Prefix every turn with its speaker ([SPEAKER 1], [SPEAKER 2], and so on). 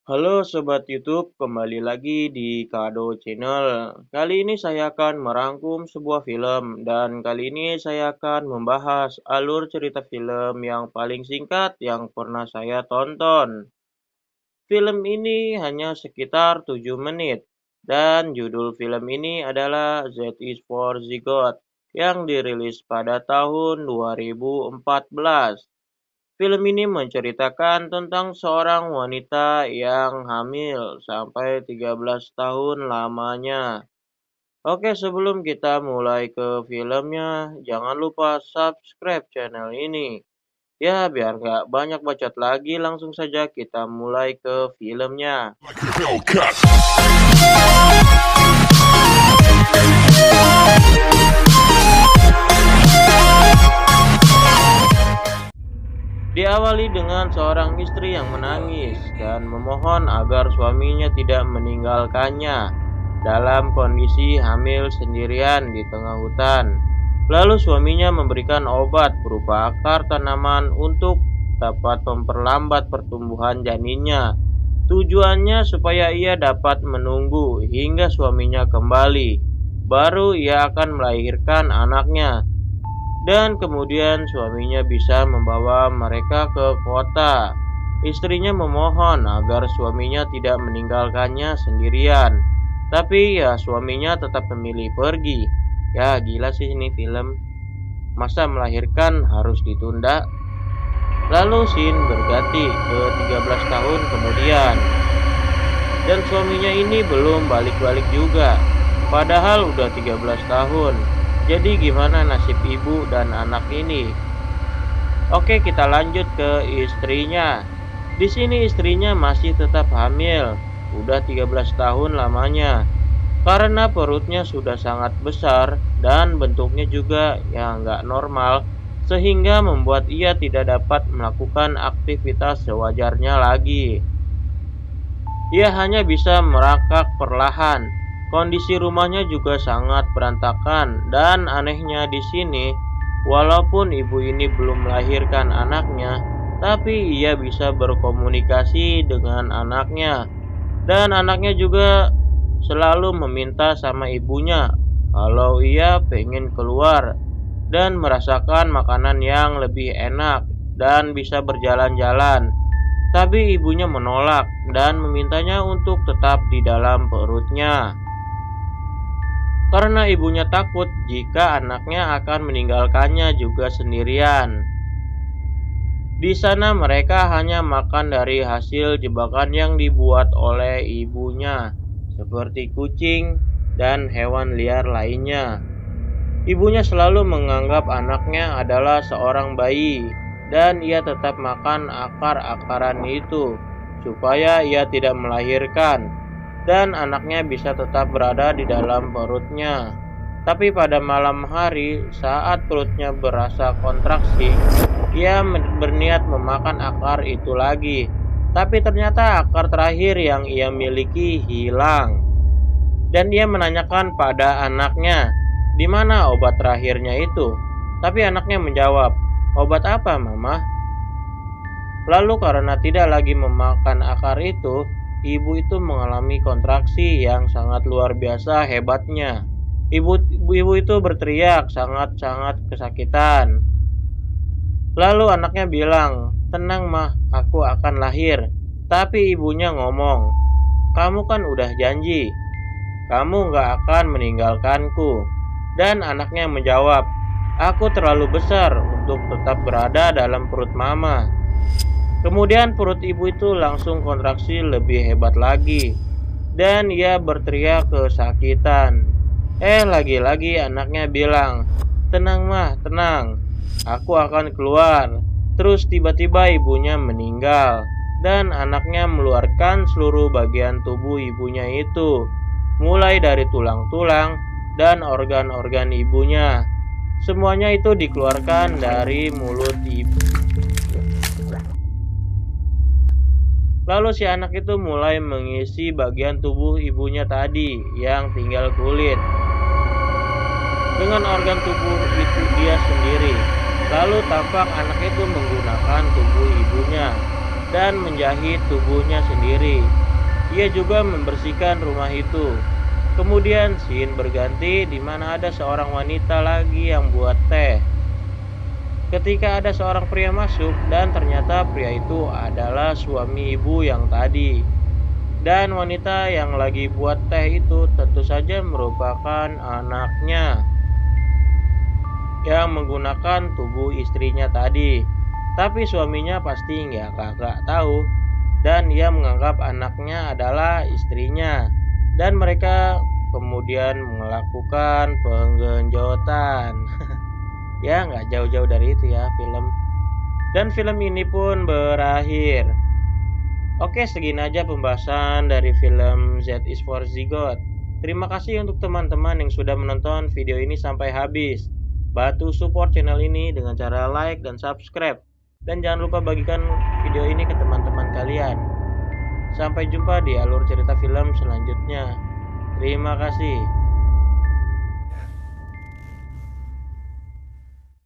[SPEAKER 1] Halo Sobat YouTube, kembali lagi di Kado Channel. Kali ini saya akan merangkum sebuah film dan kali ini saya akan membahas alur cerita film yang paling singkat yang pernah saya tonton. Film ini hanya sekitar 7 menit dan judul film ini adalah Z is for Zygote yang dirilis pada tahun 2014. Film ini menceritakan tentang seorang wanita yang hamil sampai 13 tahun lamanya. Oke, sebelum kita mulai ke filmnya, jangan lupa subscribe channel ini. Ya, biar nggak banyak bacot lagi, langsung saja kita mulai ke filmnya.
[SPEAKER 2] Like a Hellcat.
[SPEAKER 1] Diawali dengan seorang istri yang menangis dan memohon agar suaminya tidak meninggalkannya dalam kondisi hamil sendirian di tengah hutan. Lalu suaminya memberikan obat berupa akar tanaman untuk dapat memperlambat pertumbuhan janinnya. Tujuannya supaya ia dapat menunggu hingga suaminya kembali. Baru ia akan melahirkan anaknya. Dan kemudian suaminya bisa membawa mereka ke kota. Istrinya memohon agar suaminya tidak meninggalkannya sendirian. Tapi ya suaminya tetap memilih pergi. Ya gila sih ini film. Masa melahirkan harus ditunda? Lalu scene berganti ke 13 tahun kemudian. Dan suaminya ini belum balik-balik juga. Padahal udah 13 tahun. Jadi gimana nasib ibu dan anak ini? Oke, kita lanjut ke istrinya. Di sini istrinya masih tetap hamil, udah 13 tahun lamanya. Karena perutnya sudah sangat besar dan bentuknya juga yang nggak normal, sehingga membuat ia tidak dapat melakukan aktivitas sewajarnya lagi. Ia hanya bisa merangkak perlahan. Kondisi rumahnya juga sangat berantakan dan anehnya di sini, walaupun ibu ini belum melahirkan anaknya, tapi ia bisa berkomunikasi dengan anaknya. Dan anaknya juga selalu meminta sama ibunya kalau ia pengen keluar dan merasakan makanan yang lebih enak dan bisa berjalan-jalan. Tapi ibunya menolak dan memintanya untuk tetap di dalam perutnya. Karena ibunya takut jika anaknya akan meninggalkannya juga sendirian. Di sana mereka hanya makan dari hasil jebakan yang dibuat oleh ibunya, seperti kucing dan hewan liar lainnya. Ibunya selalu menganggap anaknya adalah seorang bayi, dan ia tetap makan akar-akaran itu, supaya ia tidak melahirkan dan anaknya bisa tetap berada di dalam perutnya. Tapi pada malam hari, saat perutnya berasa kontraksi, ia berniat memakan akar itu lagi. Tapi ternyata akar terakhir yang ia miliki hilang. Dan ia menanyakan pada anaknya, "Di mana obat terakhirnya itu?" Tapi anaknya menjawab, "Obat apa, Mama?" Lalu karena tidak lagi memakan akar itu, ibu itu mengalami kontraksi yang sangat luar biasa hebatnya. Ibu itu berteriak sangat-sangat kesakitan. Lalu anaknya bilang, "Tenang mah, aku akan lahir." Tapi ibunya ngomong, "Kamu kan udah janji, kamu gak akan meninggalkanku." Dan anaknya menjawab, "Aku terlalu besar untuk tetap berada dalam perut mama." Kemudian perut ibu itu langsung kontraksi lebih hebat lagi. Dan ia berteriak kesakitan. Lagi-lagi anaknya bilang, "Tenang mah, tenang. Aku akan keluar." Terus tiba-tiba ibunya meninggal. Dan anaknya mengeluarkan seluruh bagian tubuh ibunya itu. Mulai dari tulang-tulang dan organ-organ ibunya. Semuanya itu dikeluarkan dari mulut ibu. Lalu si anak itu mulai mengisi bagian tubuh ibunya tadi yang tinggal kulit dengan organ tubuh itu dia sendiri. Lalu tampak anak itu menggunakan tubuh ibunya. dan menjahit tubuhnya sendiri. Ia juga membersihkan rumah itu. Kemudian scene berganti di mana ada seorang wanita lagi yang buat teh. Ketika ada seorang pria masuk dan ternyata pria itu adalah suami ibu yang tadi. Dan wanita yang lagi buat teh itu tentu saja merupakan anaknya yang menggunakan tubuh istrinya tadi. Tapi suaminya pasti kagak tahu dan ia menganggap anaknya adalah istrinya. Dan mereka kemudian melakukan penggenjotan. Ya nggak jauh-jauh dari itu ya film. Dan film ini pun berakhir. Oke, segini aja pembahasan dari film Z is for Zygote. Terima kasih untuk teman-teman yang sudah menonton video ini sampai habis. Bantu support channel ini dengan cara like dan subscribe. Dan jangan lupa bagikan video ini ke teman-teman kalian. Sampai jumpa di alur cerita film selanjutnya. Terima kasih.